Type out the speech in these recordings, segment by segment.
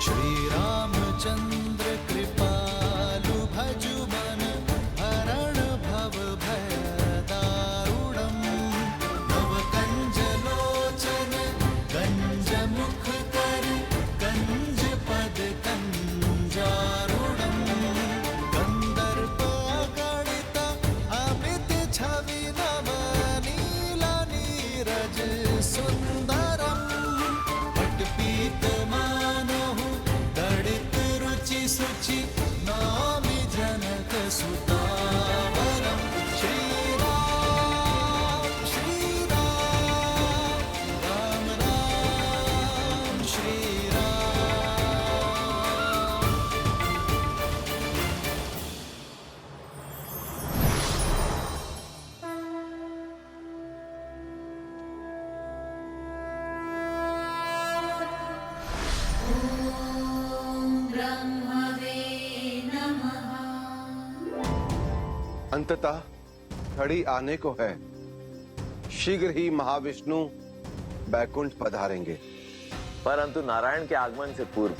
श्री रामचंद्र कृपालु भजु मन हरण भव भय दारुणम नव कंज लोचन कंज मुख कर कंज पद कंजारुणम कंदर्प गणित अमित छवि नव नीला नीरज सुंदरम पटपीत मानहु दड़ित रुचि सुचि नामि जनक सुतावरम श्री राम राम राम श्री राम। ब्रह्मवे नमः। अंततः घड़ी आने को है। शीघ्र ही महाविष्णु बैकुंठ पधारेंगे। परंतु नारायण के आगमन से पूर्व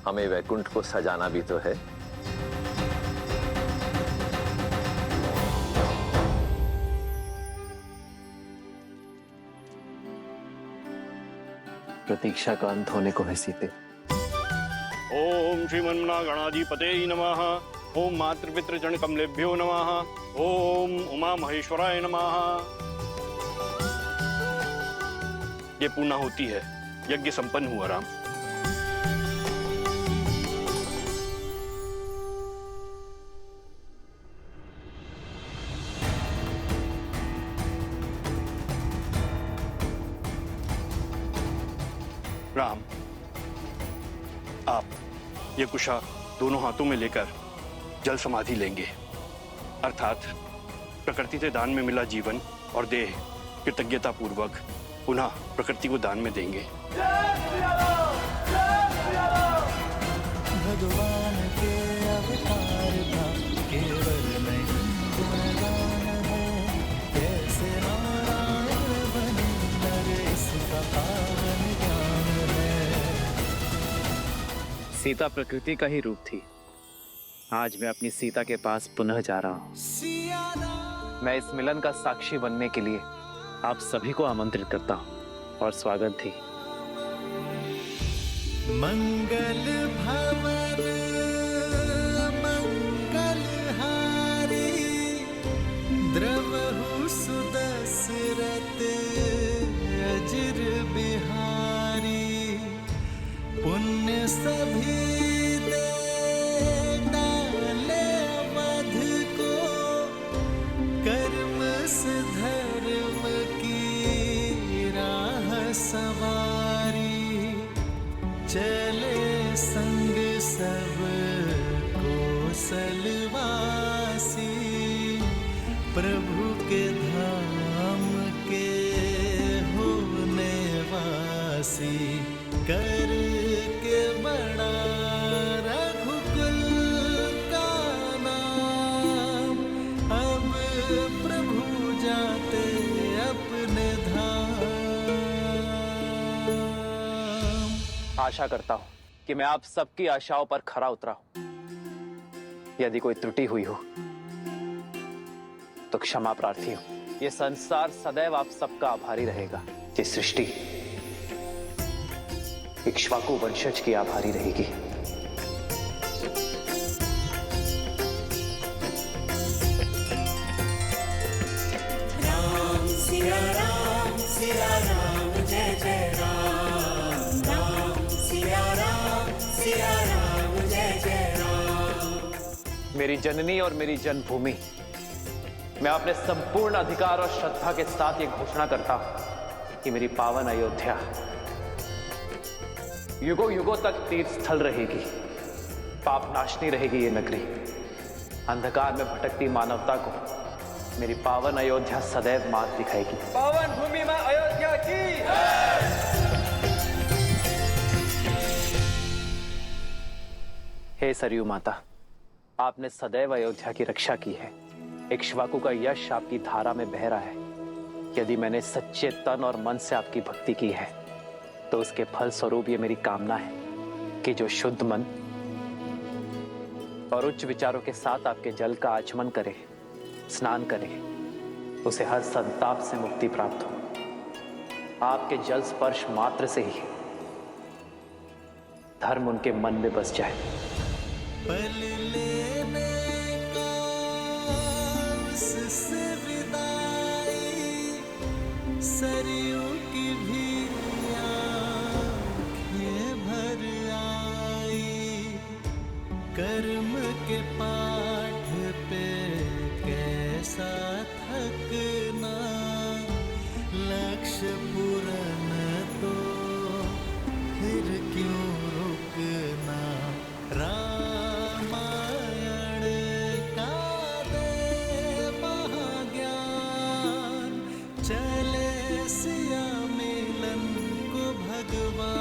हमें वैकुंठ को सजाना भी तो है। प्रतीक्षा का अंत होने को है सीते। ओम श्रीमन्नागणाधिपते नमः। ओम मातृपितृजन कमलेभ्यो नमः। ओम उमा महेश्वराय नमः। ये पूर्णा होती है, यज्ञ संपन्न हुआ राम। राम, आप ये कुशा दोनों हाथों में लेकर जल समाधि लेंगे, अर्थात प्रकृति से दान में मिला जीवन और देह कृतज्ञता पूर्वक पुनः प्रकृति को दान में देंगे। भगवान के अवतार का केवल नहीं गुणगान है, कैसे नारायण बने नर इसका पावन ज्ञान है। सीता प्रकृति का ही रूप थी। आज मैं अपनी सीता के पास पुनः जा रहा हूँ। मैं इस मिलन का साक्षी बनने के लिए आप सभी को आमंत्रित करता हूँ और स्वागत थी। मंगल भवन मंगलहारी द्रवहु सुदशरथ अजिर बिहारी पुण्य सभी दे डाले मध को कर्म से धर्म की राह सवारी चले संग सब कौशलवासी प्रभु के धाम के होने वासी कर के बड़ा रघुकुल का नाम अब प्रभु जाते अपने धाम। आशा करता हूँ कि मैं आप सबकी आशाओं पर खरा उतरा हूँ। यदि कोई त्रुटि हुई हो तो क्षमा प्रार्थी हूँ। ये संसार सदैव आप सबका आभारी रहेगा। ये सृष्टि इक्ष्वाकु वंशज की आभारी रहेगी। राम सिया राम जय जय राम। राम सिया राम जय जय राम। मेरी जननी और मेरी जन्मभूमि, मैं अपने संपूर्ण अधिकार और श्रद्धा के साथ ये घोषणा करता हूं कि मेरी पावन अयोध्या युगों युगों तक तीर्थ स्थल रहेगी। पाप नाशनी रहेगी ये नगरी। अंधकार में भटकती मानवता को मेरी पावन अयोध्या सदैव मार्ग दिखाएगी। पावन भूमि में अयोध्या की हे सरयू माता, आपने सदैव अयोध्या की रक्षा की है। इक्ष्वाकु का यश आपकी धारा में बह रहा है। यदि मैंने सच्चे तन और मन से आपकी भक्ति की है तो उसके फल स्वरूप ये मेरी कामना है कि जो शुद्ध मन और उच्च विचारों के साथ आपके जल का आचमन करे, स्नान करे, उसे हर संताप से मुक्ति प्राप्त हो। आपके जल स्पर्श मात्र से ही धर्म उनके मन में बस जाए। पल लेने का उससे विदाई, सरयू की भी आँखें भर आई। कर्म के पाठ पे कैसा थकना, लक्ष्य पूर्ण तो फिर क्यों रुकना। रामायण का दे महाज्ञान, चले सिया मिलन को भगवान।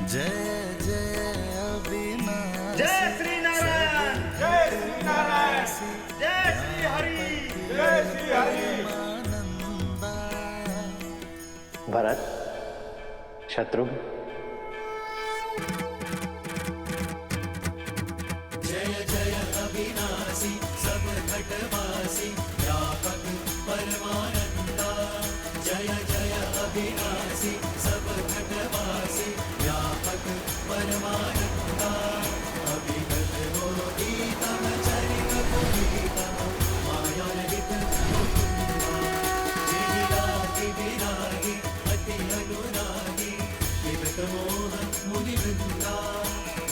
जय जय अविनाशी, जय श्री नारायण, जय श्री नारायण, जय श्री हरि, जय श्री हरि। आनंदा। भरत, शत्रुघ्न, जय जय अविनाशी, सब घटवासी, व्यापक परमानंदा। जय जय अविनाशी, सब घटवासी, व्यापक परमानंदा। अभिगत हो गीतम चरित पुनीतम, माया रहित मुकुंदा। जिगिरागी विरागी अति अनुरागी, विगत मोह मुनि वृंदा।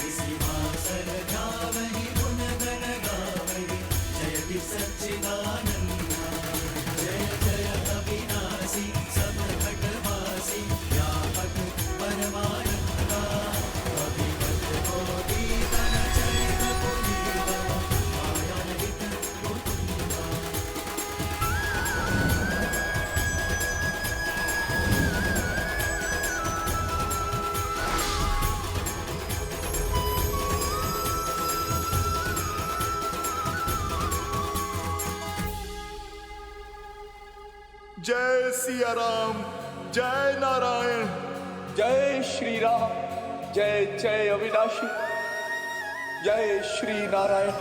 इसी भासर ध्यावहि गुण गण गावहि, जयति सच्चिदानंदा। जय जय अविनाशी, सब घटवासी, व्यापक परमानंदा। अभिगत हो गीतम चरित पुनीतम, माया रहित मुकुंदा। जय सिया राम, जय नारायण। जय श्री राम, जय जय अविनाशी, जय श्री नारायण।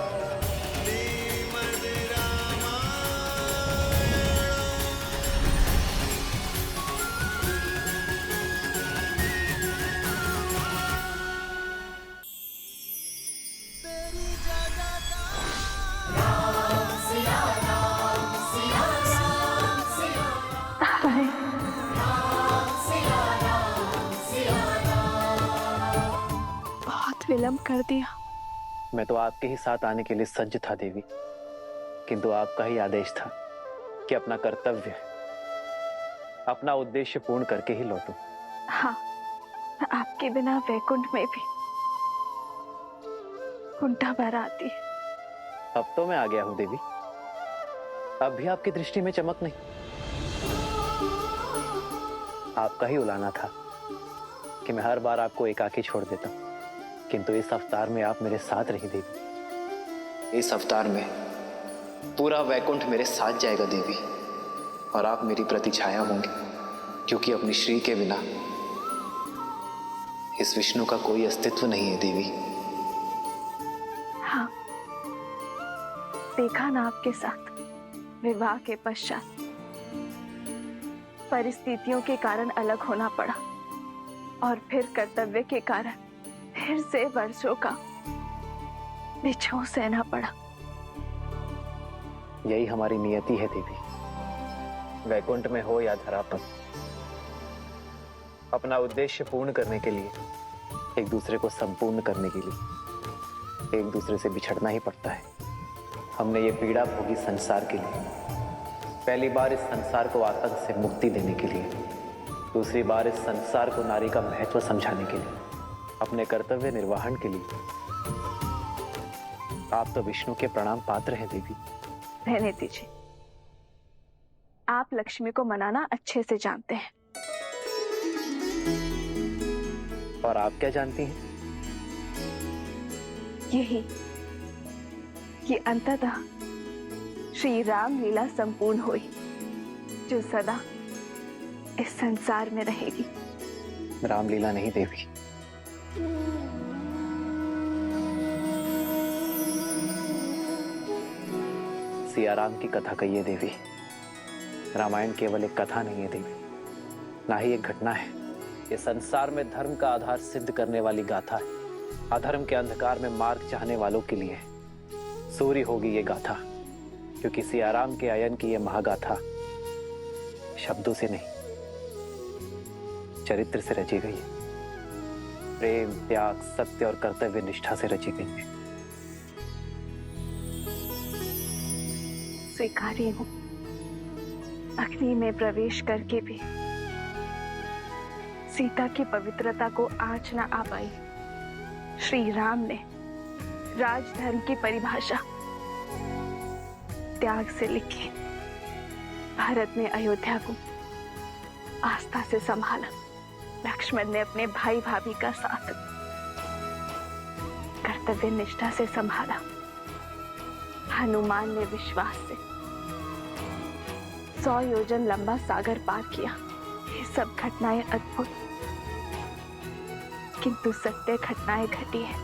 बहुत विलंब कर दिया। मैं तो आपके ही साथ आने के लिए सज्ज था देवी, किंतु आपका ही आदेश था कि अपना कर्तव्य, अपना उद्देश्य पूर्ण करके ही लौटूं। हाँ, आपके बिना वैकुंठ में भी कुंठा भर आती है। अब तो मैं आ गया हूं देवी, अब भी आपकी दृष्टि में चमक नहीं। आपका ही उलाना था कि मैं हर बार आपको एकाकी छोड़ देता हूं, किंतु इस अवतार में आप मेरे साथ रही देवी। इस अवतार में पूरा वैकुंठ मेरे साथ जाएगा देवी, और आप मेरी प्रतिछाया होंगी, क्योंकि अपनी श्री के बिना इस विष्णु का कोई अस्तित्व नहीं है देवी। हाँ, देखा ना आपके साथ विवाह के पश्चात परिस्थितियों के कारण अलग होना पड़ा, और फिर कर्तव्य के कारण फिर से वर्षों का बिछोह सहना पड़ा। यही हमारी नियति है देवी, वैकुंठ में हो या धरा पर, अपना उद्देश्य पूर्ण करने के लिए, एक दूसरे को संपूर्ण करने के लिए एक दूसरे से बिछड़ना ही पड़ता है। हमने ये पीड़ा भोगी संसार के लिए, पहली बार इस संसार को आतंक से मुक्ति देने के लिए, दूसरी बार इस संसार को नारी का महत्व समझाने के लिए, अपने कर्तव्य निर्वहन के लिए। आप तो विष्णु के प्रणाम पात्र हैं देवी। रहने दीजिए, आप लक्ष्मी को मनाना अच्छे से जानते हैं। और आप क्या जानती हैं? यही कि अंततः श्री राम लीला संपूर्ण हुई, जो सदा इस संसार में रहेगी। रामलीला नहीं देवी, सियाराम की कथा कहिए देवी। रामायण केवल एक कथा नहीं है देवी, ना ही एक घटना है। ये संसार में धर्म का आधार सिद्ध करने वाली गाथा है। अधर्म के अंधकार में मार्ग चाहने वालों के लिए सूर्य होगी ये गाथा, क्योंकि सियाराम के आयन की ये महागाथा शब्दों से नहीं, चरित्र से रची गई है। प्रेम, त्याग, सत्य और कर्तव्य निष्ठा से रची गई है। स्वीकारी हूं, अग्नि में प्रवेश करके भी सीता की पवित्रता को आँच न आ पाई। श्री राम ने राजधर्म की परिभाषा त्याग से लिखी। भरत ने अयोध्या को आस्था से संभाला। लक्ष्मण ने अपने भाई भाभी का साथ कर्तव्य निष्ठा से संभाला। हनुमान ने विश्वास से 100 योजन लंबा सागर पार किया। ये सब घटनाएं अद्भुत, किंतु सत्य घटनाएं घटी है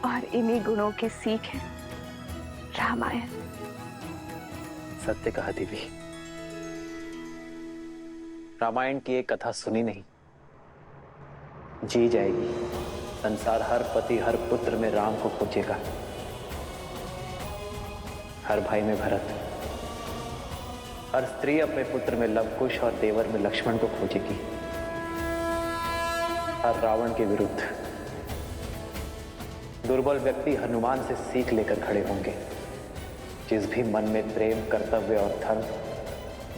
और इन्हीं गुणों की सीख है रामायण। सत्य कहा देवी। रामायण की एक कथा सुनी नहीं, जी जाएगी। संसार हर पति हर पुत्र में राम को खोजेगा, हर भाई में भरत, हर स्त्री अपने पुत्र में लवकुश और देवर में लक्ष्मण को खोजेगी। हर रावण के विरुद्ध दुर्बल व्यक्ति हनुमान से सीख लेकर खड़े होंगे। जिस भी मन में प्रेम, कर्तव्य और धर्म,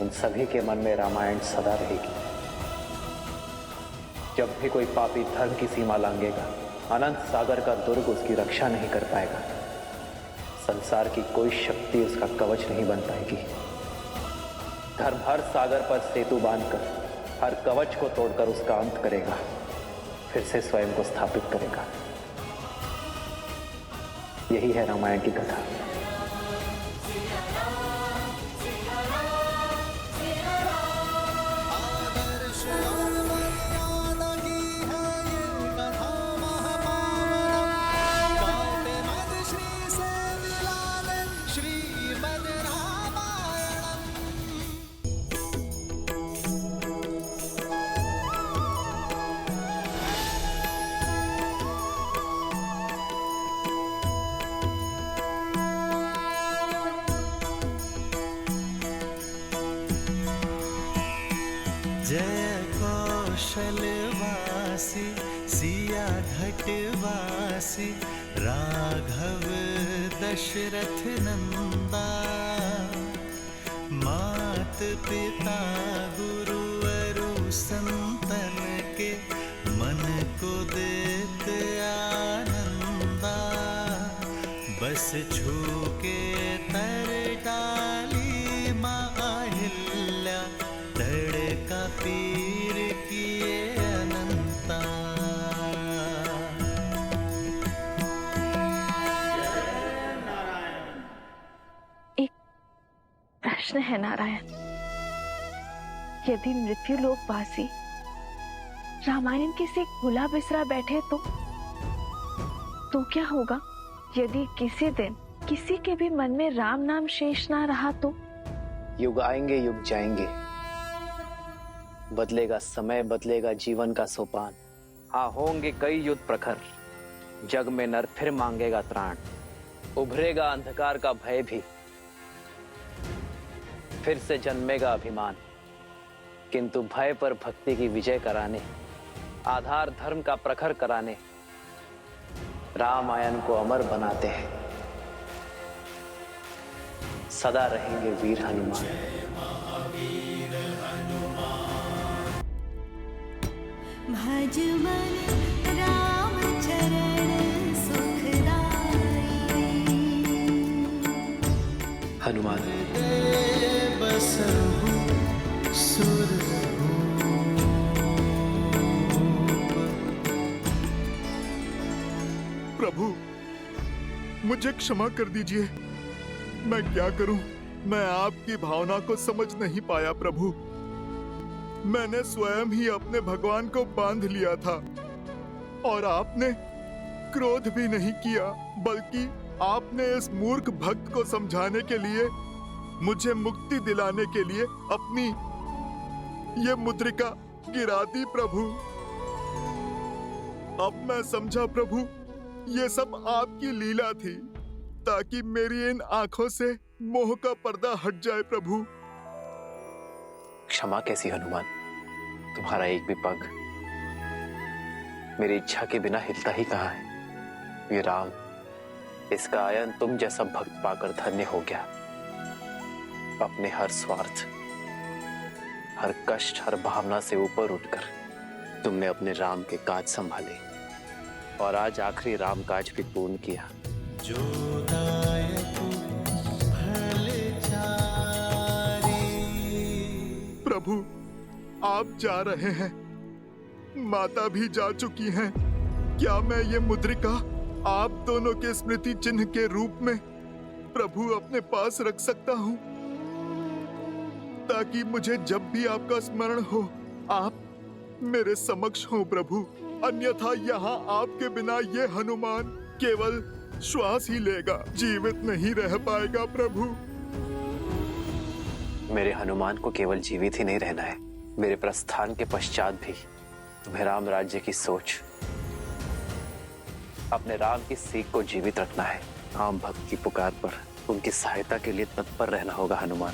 उन सभी के मन में रामायण सदा रहेगी। जब भी कोई पापी धर्म की सीमा लांघेगा, अनंत सागर का दुर्ग उसकी रक्षा नहीं कर पाएगा। संसार की कोई शक्ति उसका कवच नहीं बन पाएगी। धर्म हर सागर पर सेतु बांधकर, हर कवच को तोड़कर उसका अंत करेगा, फिर से स्वयं को स्थापित करेगा। यही है रामायण की कथा। जय कौशलवासी सिया घटवासी राघव दशरथ नंदा। मात पिता गुरुवरु संतन के मन को देते आनंदा। बस छू के तर डाली माँ अहिल्या, तड़का पीर किए अनंता। एक प्रश्न है नारायण, यदि मृत्यु लोकवासी रामायण किसी भुला बिसरा बैठे तो क्या होगा? यदि किसी दिन किसी के भी मन में राम नाम शेष ना रहा तो? युग आएंगे, युग जाएंगे, बदलेगा समय, बदलेगा जीवन का सोपान। हाँ, होंगे कई युद्ध प्रखर, जग में नर फिर मांगेगा त्राण। उभरेगा अंधकार का भय भी, फिर से जन्मेगा अभिमान। किंतु भय पर भक्ति की विजय कराने, आधार धर्म का प्रखर कराने, रामायण को अमर बनाते हैं। सदा रहेंगे वीर हनुमान। भज मन राम चरण सुखदाई। हनुमान देव सर्वु सुर प्रभु, मुझे क्षमा कर दीजिए। मैं क्या करूं? मैं आपकी भावना को समझ नहीं पाया प्रभु। मैंने स्वयं ही अपने भगवान को बांध लिया था और आपने क्रोध भी नहीं किया, बल्कि आपने इस मूर्ख भक्त को समझाने के लिए, मुझे मुक्ति दिलाने के लिए अपनी ये मुद्रिका गिरा दी प्रभु। अब मैं समझा प्रभु, ये सब आपकी लीला थी ताकि मेरी इन आंखों से मोह का पर्दा हट जाए प्रभु। क्षमा कैसी हनुमान? तुम्हारा एक भी पग मेरी इच्छा के बिना हिलता ही कहाँ है। ये राम, इसका आयन तुम जैसा भक्त पाकर धन्य हो गया। अपने हर स्वार्थ, हर कष्ट, हर भावना से ऊपर उठकर तुमने अपने राम के काज संभाले और आज आखिरी राम काज भी पूर्ण किया। जो दायक भले चारी। प्रभु, आप जा रहे हैं, माता भी जा चुकी हैं। क्या मैं ये मुद्रिका आप दोनों के स्मृति चिन्ह के रूप में प्रभु अपने पास रख सकता हूँ, ताकि मुझे जब भी आपका स्मरण हो आप मेरे समक्ष हो प्रभु। अन्यथा यहाँ आपके बिना ये हनुमान केवल श्वास ही लेगा, जीवित नहीं रह पाएगा प्रभु। मेरे हनुमान को केवल जीवित ही नहीं रहना है, मेरे प्रस्थान के पश्चात भी तुम्हें राम राज्य की सोच, अपने राम की सीख को जीवित रखना है। आम भक्त की पुकार पर उनकी सहायता के लिए तत्पर रहना होगा हनुमान।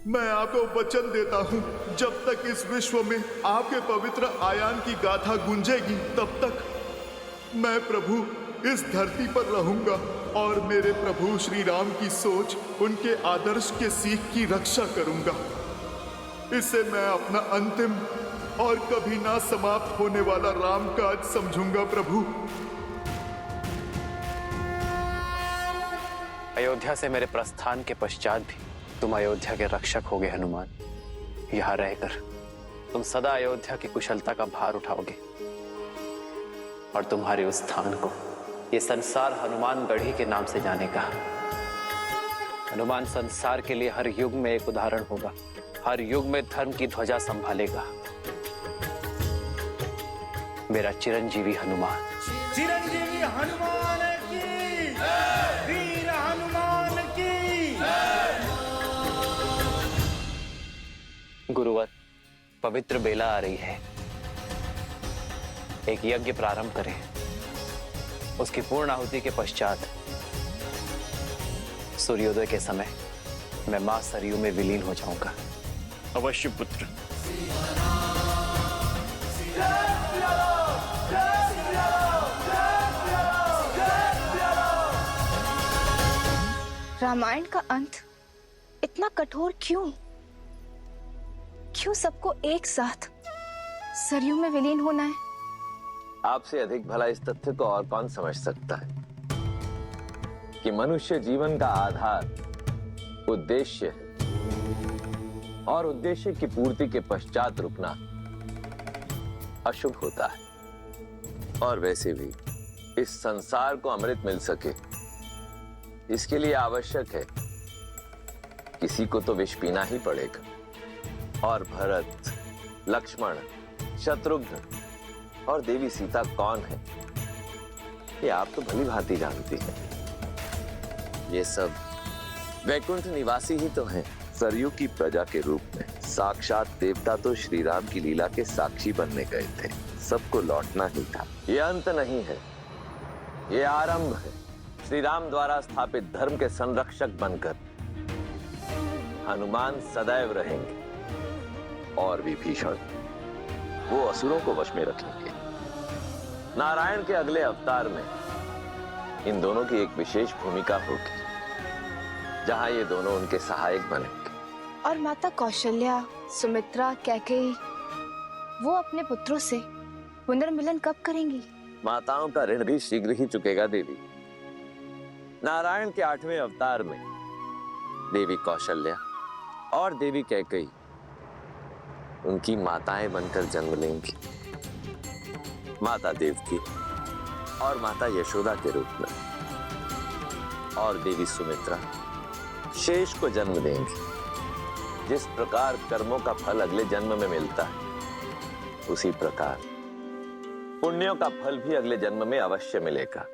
मैं आपको वचन देता हूँ, जब तक इस विश्व में आपके पवित्र आयान की गाथा गूंजेगी, तब तक मैं प्रभु इस धरती पर रहूंगा और मेरे प्रभु श्री राम की सोच, उनके आदर्श के सीख की रक्षा करूंगा। इसे मैं अपना अंतिम और कभी ना समाप्त होने वाला राम काज समझूंगा प्रभु। अयोध्या से मेरे प्रस्थान के पश्चात भी तुम अयोध्या के रक्षक होगे हनुमान। यहाँ रहकर तुम सदा अयोध्या की कुशलता का भार उठाओगे और तुम्हारे उस स्थान को ये संसार हनुमान गढ़ी के नाम से जानेगा। हनुमान संसार के लिए हर युग में एक उदाहरण होगा, हर युग में धर्म की ध्वजा संभालेगा। मेरा चिरंजीवी हनुमान। चिरंजीवी हनुमान की, वीर हनुमान की। गुरुवर, पवित्र बेला आ रही है, एक यज्ञ प्रारंभ करें। उसकी पूर्ण आहुति के पश्चात सूर्योदय के समय मैं मां सरयू में विलीन हो जाऊंगा। अवश्य पुत्र। रामायण का अंत इतना कठोर क्यों? क्यों सबको एक साथ सरयू में विलीन होना है? आपसे अधिक भला इस तथ्य को और कौन समझ सकता है कि मनुष्य जीवन का आधार उद्देश्य है और उद्देश्य की पूर्ति के पश्चात रुकना अशुभ होता है। और वैसे भी इस संसार को अमृत मिल सके, इसके लिए आवश्यक है किसी को तो विष पीना ही पड़ेगा। और भरत, लक्ष्मण, शत्रुघ्न और देवी सीता कौन है, ये आप तो भली भांति जानती हैं। ये सब वैकुंठ निवासी ही तो हैं। सरयू की प्रजा के रूप में साक्षात देवता तो श्री राम की लीला के साक्षी बनने गए थे। सबको लौटना ही था। ये अंत नहीं है, ये आरंभ है। श्री राम द्वारा स्थापित धर्म के संरक्षक बनकर हनुमान सदैव रहेंगे और विभीषण वो असुरों को वश में रखेंगे। नारायण के अगले अवतार में इन दोनों की एक विशेष भूमिका होगी, जहां ये दोनों उनके सहायक बनेंगे। और माता कौशल्या, सुमित्रा, कैकेयी, वो अपने पुत्रों से पुनर्मिलन कब करेंगी? माताओं का ऋण भी शीघ्र ही चुकेगा देवी। नारायण के 8वें अवतार में देवी कौशल्या और देवी कैकेयी उनकी माताएं बनकर जन्म लेंगी, माता देवकी और माता यशोदा के रूप में, और देवी सुमित्रा शेष को जन्म देंगी। जिस प्रकार कर्मों का फल अगले जन्म में मिलता है, उसी प्रकार पुण्यों का फल भी अगले जन्म में अवश्य मिलेगा।